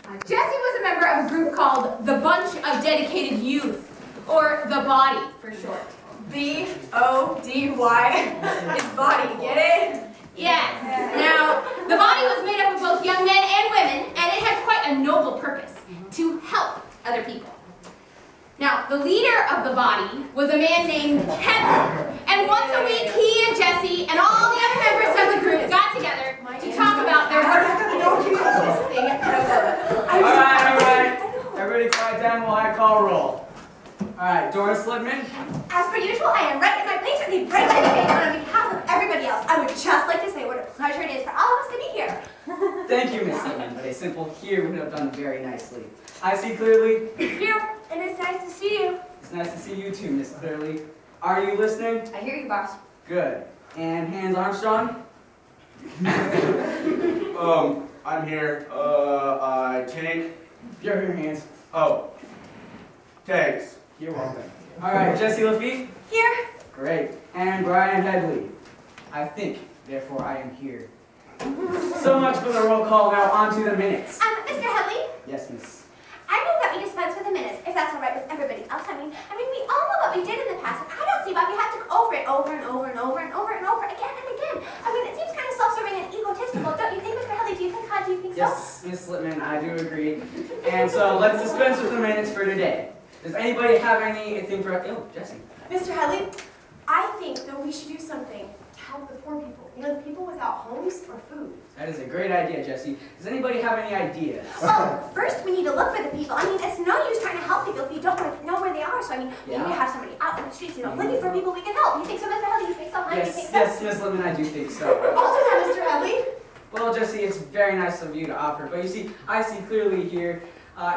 Jesse was a member of a group called the Bunch of Dedicated Youth, or the Body for short. B-O-D-Y is body, get it? Yes. Now, the Body was made up of both young men and women, and it had quite a noble purpose, to help other people. Now, the leader of the Body was a man named Henry, and once a week he and Jesse and all the other members of the group got together to talk about their work. All right. Everybody quiet down while I call roll. All right, Doris Littman. As per usual, I am right in my place with the right by the face, and on behalf of everybody else, I would just like to say what a pleasure it is for all of us to be here. Thank you, Miss Littman, but a simple here would have done very nicely. I see clearly. Here, and it's nice to see you. It's nice to see you too, Miss Clearly. Are you listening? I hear you, boss. Good. And Hans Armstrong? I'm here. I take. You're here, Hans. Oh. Thanks. You're welcome. All right, Jesse Lafitte? Here. Great. And Brian Headley? I think, therefore I am here. So much for the roll call, now on to the minutes. Mr. Headley? Yes, miss. I move that we dispense with the minutes, if that's all right with everybody else. I mean, we all know what we did in the past, and I don't see why we have to go over it over and over and over and over and over again and again. I mean, it seems kind of self-serving and egotistical, don't you think, Mr. Headley? Do you think so? Yes, Miss Littman, I do agree. And so let's dispense with the minutes for today. Does anybody have anything for... Oh, Jesse. Mr. Headley, I think that we should do something to help the poor people. You know, the people without homes or food. That is a great idea, Jesse. Does anybody have any ideas? Well, first we need to look for the people. I mean, it's no use trying to help people if you don't know where they are. So, I mean, we need to have somebody out in the streets, looking for people we can help. You think so, Mr. Headley? You think so, honey? Yes, yes, Miss Littman, I do think so. I'll do that, Mr. Headley. Well, Jesse, it's very nice of you to offer, but you see, I see clearly here.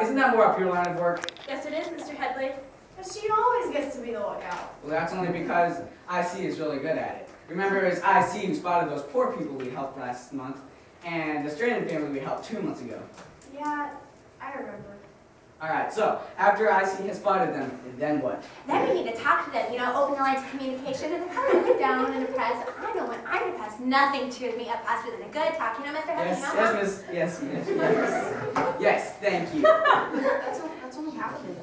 Isn't that more up your line of work? Yes, it is, Mr. Headley. But she always gets to be the lookout. Well, that's only because IC is really good at it. Remember, it was IC who spotted those poor people we helped last month, and the Stranded family we helped 2 months ago. Yeah, I remember. Alright, so, after IC has spotted them, then what? Then we need to talk to them, open the lines of communication, and then kind of look down and impress. I know when I'm impressed, nothing cheers me up faster than a good talk. Mr. Headley? Yes, yes, miss. Yes, thank you. That's only half of it.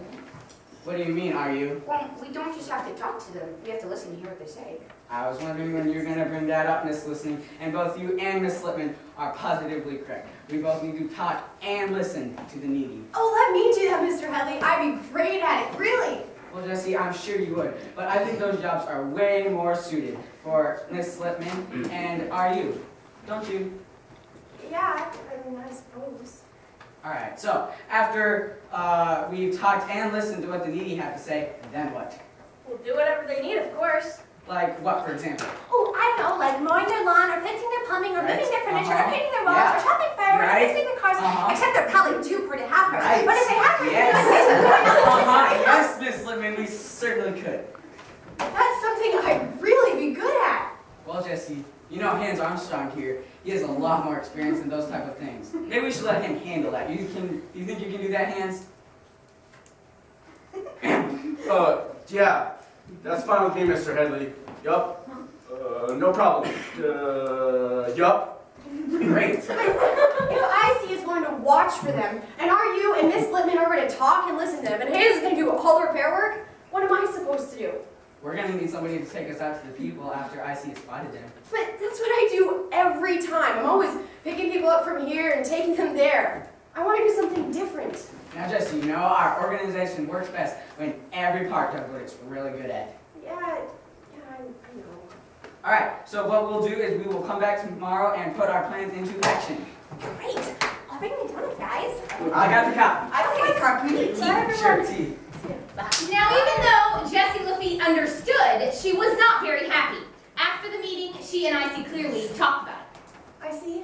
What do you mean, are you? Well, we don't just have to talk to them. We have to listen to hear what they say. I was wondering when you're going to bring that up, Miss Listening, and both you and Miss Littman are positively correct. We both need to talk and listen to the needy. Oh, let me do that, Mr. Headley. I'd be great at it, really. Well, Jesse, I'm sure you would, but I think those jobs are way more suited for Miss Littman, and are you? Don't you? Yeah, I suppose. Alright, so after we've talked and listened to what the needy have to say, then what? We'll do whatever they need, of course. Like what, for example? Oh, I know, like mowing their lawn, or fixing their plumbing, or moving their furniture, or painting their walls, or shopping fire, or fixing their cars, except they're probably too poor to have her. Right. But if they have her, Yes, Miss Littman, we certainly could. That's something I'd really be good at. Well, Jesse, you know Hans Armstrong here, he has a lot more experience in those type of things. Maybe we should let him handle that. You think you can do that, Hans? Yeah. That's fine with me, Mr. Headley. Yup. No problem. Yup. Great. If IC is going to watch for them, and are you and Miss Littman are going to talk and listen to them, and Hayes is going to do all the repair work, what am I supposed to do? We're going to need somebody to take us out to the people after IC has spotted them. But that's what I do every time. I'm always picking people up from here and taking them there. I want to do something different. Now, just so you know, our organization works best when every part does what it's really good at. Yeah, I know. All right, so what we'll do is we will come back tomorrow and put our plans into action. Great. I'll bring the donuts, guys. I got the coffee. I don't like coffee. Sure, tea. Now, even though Jessie Lafitte understood, she was not very happy. After the meeting, she and IC clearly talked about it. I see.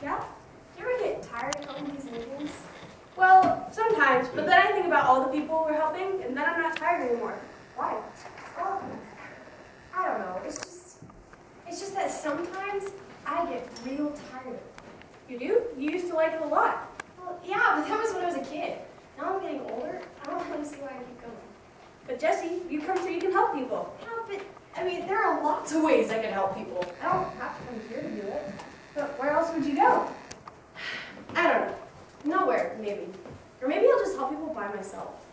Yeah? You ever get tired of helping these meetings? Well, sometimes, but then I think about all the people we're helping, and then I'm not tired anymore. Why? Well, I don't know. It's just that sometimes I get real tired of it. You do? You used to like it a lot. Well, yeah, but that was when I was a kid. Now I'm getting older. I don't really see why I keep going. But Jesse, you come so you can help people. Yeah, but I mean, there are lots of ways I can help people. I don't have to come here to do it. But where else would you go? I don't know. Nowhere. Maybe. Or maybe I'll just help people by myself.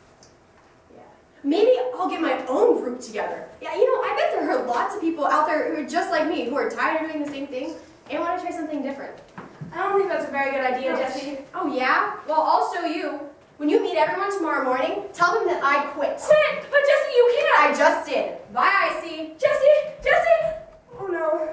Yeah. Maybe I'll get my own group together. Yeah, you know, I bet there are lots of people out there who are just like me, who are tired of doing the same thing and want to try something different. I don't think that's a very good idea, Jessie. Oh, yeah? Well, I'll show you. When you meet everyone tomorrow morning, tell them that I quit. Quit? But Jessie, you can't. I just did. Bye, Icy. Jessie! Oh no.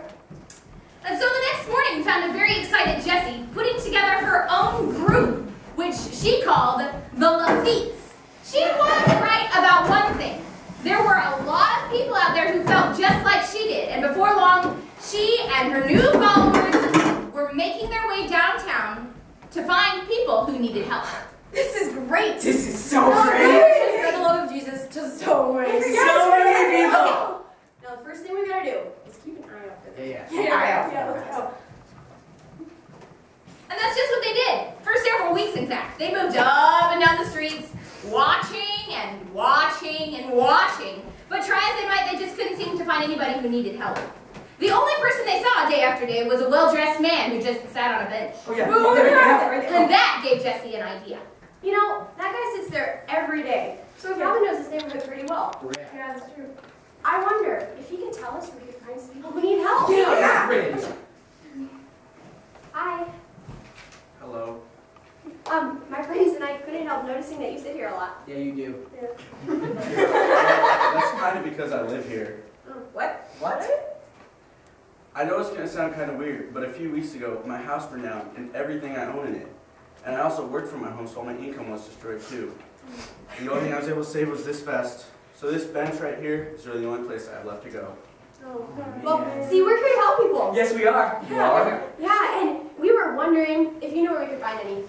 And so the next morning found a very excited Jessie putting together her own group, which she called the Lafittes. She was right about one thing. There were a lot of people out there who felt just like she did, and before long, she and her new followers were making their way downtown to find people who needed help. This is great. This is so Oh, great. for the love of Jesus, just so many. So many people. Okay. Now the first thing we gotta do is keep an eye out for this. Yeah. Let's go. And that's just what they did. For several weeks, in fact. They moved up and down the streets, watching and watching and watching. But try as they might, they just couldn't seem to find anybody who needed help. The only person they saw day after day was a well-dressed man who just sat on a bench. Oh, yeah. Ooh, right there. And that gave Jessie an idea. You know, that guy sits there every day, so he probably knows this neighborhood pretty well. Yeah, that's true. I wonder if he can tell us where we can find some people who need help. Yeah. Great idea. Hi. Hello. My friends and I couldn't help noticing that you sit here a lot. Yeah, you do. That's kind of because I live here. What? What? I know it's going to sound kind of weird, but a few weeks ago, my house burned down and everything I own in it. And I also worked from my home, so all my income was destroyed too. And the only thing I was able to save was this vest. So this bench right here is really the only place I have left to go. Oh, man. well, see, we're here to help people. Yes, we are. You are? Yeah, and we were wondering if you know where we could find any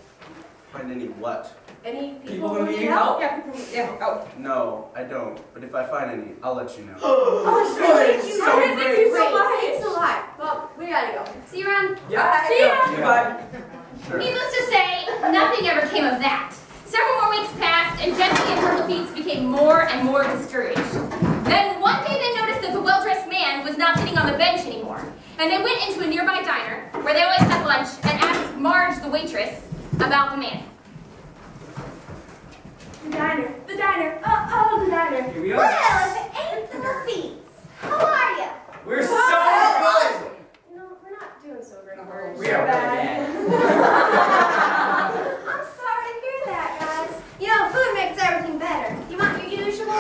Find any what? people who need help. Yeah, people who need help. No, I don't. But if I find any, I'll let you know. Oh, sure. Great. Thank you. So Thank great. you so much. Thanks a lot. Well, we gotta go. See you around. Yeah. See ya. Goodbye. Sure. Needless to say, nothing ever came of that. Several more weeks passed, and Jessie and her Lafittes became more and more discouraged. Then one day they noticed that the well-dressed man was not sitting on the bench anymore, and they went into a nearby diner, where they always had lunch, and asked Marge, the waitress, about the man. The diner. The diner. Here we Well, are. if it ain't the Lafittes. How are ya? We're so good. No, we're not doing so great. We are really bad. I'm sorry to hear that, guys. You know, food makes everything better. You want your usual?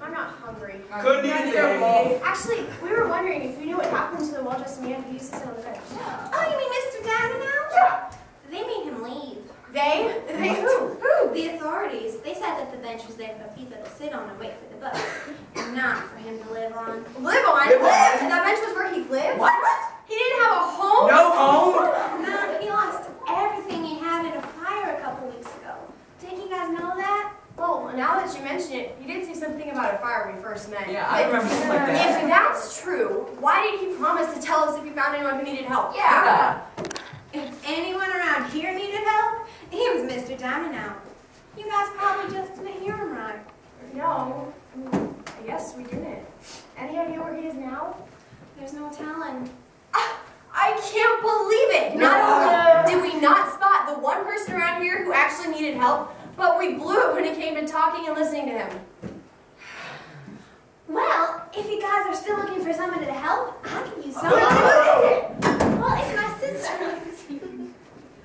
I'm not hungry. Couldn't eat them. Actually, we were wondering if you knew what happened to the well-dressed man who used to sit on the bench. Oh, you mean Mr. Downer now? Yeah. They made him leave. They? Who? The authorities. They said that the bench was there for people to sit on and wait for the bus, not for him to live on. Live on? Live on? And that bench was where he lived? What? He didn't have a home? No home? No, he lost everything he had in a fire a couple weeks ago. Didn't you guys know that? Well, now that you mention it, you did say something about a fire when we first met. Yeah, I remember something like that. If that's true, why did he promise to tell us if he found anyone who needed help? Yeah. If anyone around here needed help, he was Mr. Diamond now. You guys probably just didn't hear him right. No, I guess we didn't. Any idea where he is now? There's no telling. I can't believe it! Not only did we not spot the one person around here who actually needed help, but we blew it when it came to talking and listening to him. Well, if you guys are still looking for somebody to help, I can use somebody to visit. Well, it's my sister.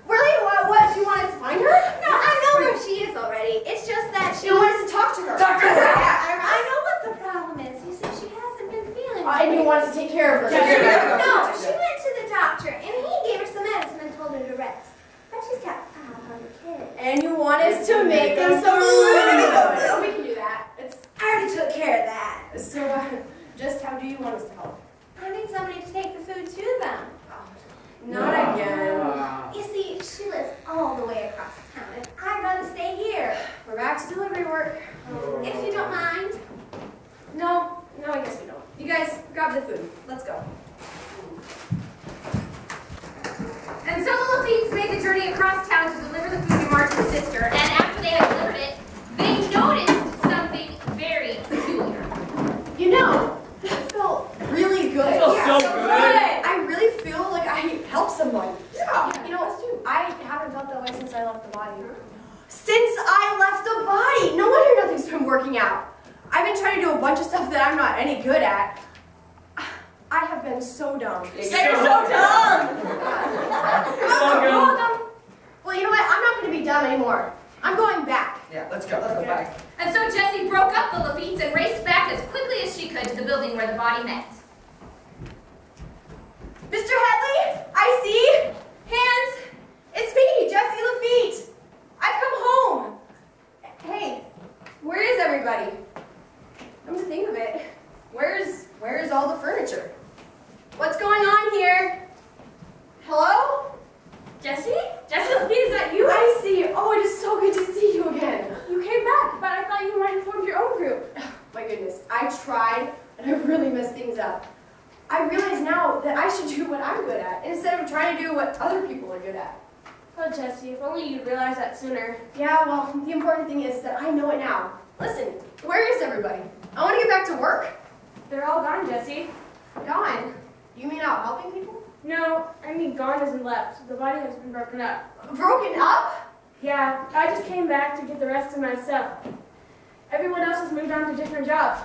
Really? What? You wanted to find her? No, I know where she is already. It's just that she You wanted to talk to her. Talk to her. I know what the problem is. You see, she hasn't been feeling And you wanted to take care of her. No, she went to the doctor, and he gave her some medicine and told her to rest. But she's got 500 kids. And you want us to make them some food. We can do that. I already took care of that. So, just how do you want us to help? I need somebody to take the food to them. Not again. You see, she lives all the way across town, and I'd rather stay here. We're back to delivery work. If you don't mind. No, I guess we don't. You guys, grab the food. Let's go. And so the Lafittes made the journey across town to deliver the food to Marge's sister, and after they had delivered it, they noticed something very peculiar. You know, that felt really good. It felt so good. I really feel like I helped someone. Yeah. You know, left the body. Since I left the body! No wonder nothing's been working out. I've been trying to do a bunch of stuff that I'm not any good at. I have been so dumb. You're so dumb! Well, you know what? I'm not going to be dumb anymore. I'm going back. Yeah, let's go back. And so Jessie broke up the Laffittes and raced back as quickly as she could to the building where the body met. Mr. Headley, I see. Hands. It's me, Jessie Lafitte. I've come home. Hey, where is everybody? Come to think of it, where's all the furniture? What's going on here? Hello? Jessie? Jessie Lafitte, is that you? I see. Oh, it is so good to see you again. You came back, but I thought you might have formed your own group. My goodness, I tried, and I really messed things up. I realize now that I should do what I'm good at, instead of trying to do what other people are good at. Oh, Jessie, if only you'd realized that sooner. Yeah, well, the important thing is that I know it now. Listen, where is everybody? I want to get back to work. They're all gone, Jessie. Gone? You mean out helping people? No, I mean gone isn't left. The body has been broken up. Broken up? Yeah, I just came back to get the rest of my stuff. Everyone else has moved on to different jobs.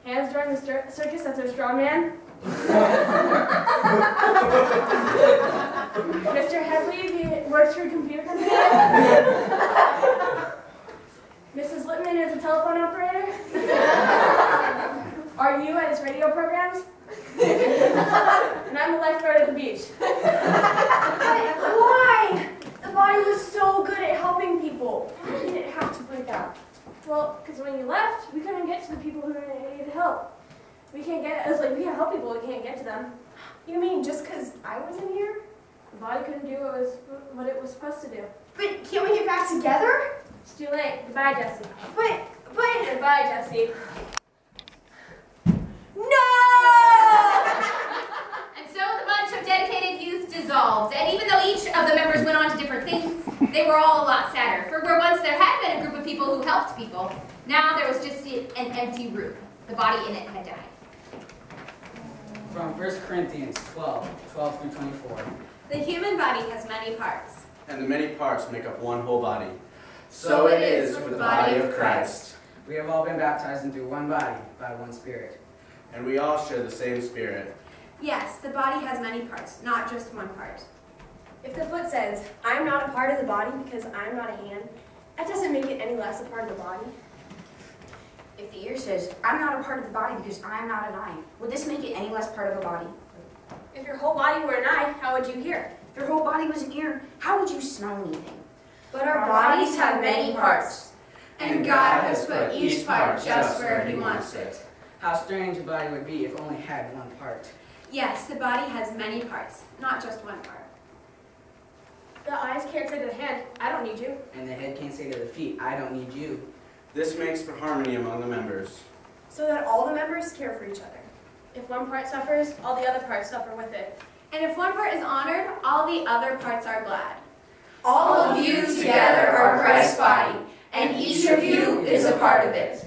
Hands joined the circus as their straw man. Mr. Headley works for a computer company. Mrs. Littman is a telephone operator. Are you at his radio programs? And I'm a lifeguard at the beach. Why? The body was so good at helping people. Why did it have to break up? Well, because when you left, we couldn't get to the people who needed help. We can't help people, we can't get to them. You mean just because I wasn't here? The body couldn't do what it was supposed to do. But can't we get back together? It's too late. Goodbye, Jessie. But... Goodbye, Jessie. No! And so the bunch of dedicated youth dissolved, and even though each of the members went on to different things, they were all a lot sadder. For where once there had been a group of people who helped people, now there was just an empty room. The body in it had died. From 1 Corinthians 12 through 24. The human body has many parts. And the many parts make up one whole body. So it is with the body of Christ. We have all been baptized into one body by one Spirit. And we all share the same Spirit. Yes, the body has many parts, not just one part. If the foot says, I'm not a part of the body because I'm not a hand, that doesn't make it any less a part of the body. If the ear says, I'm not a part of the body because I'm not an eye, would this make it any less part of a body? If your whole body were an eye, how would you hear? If your whole body was an ear, how would you smell anything? But our bodies have many parts, and God has put each part just where He wants it. How strange a body would be if only had one part. Yes, the body has many parts, not just one part. The eyes can't say to the hand, I don't need you. And the head can't say to the feet, I don't need you. This makes for harmony among the members. So that all the members care for each other. If one part suffers, all the other parts suffer with it. And if one part is honored, all the other parts are glad. All of you together are Christ's body, and each of you is a part of it.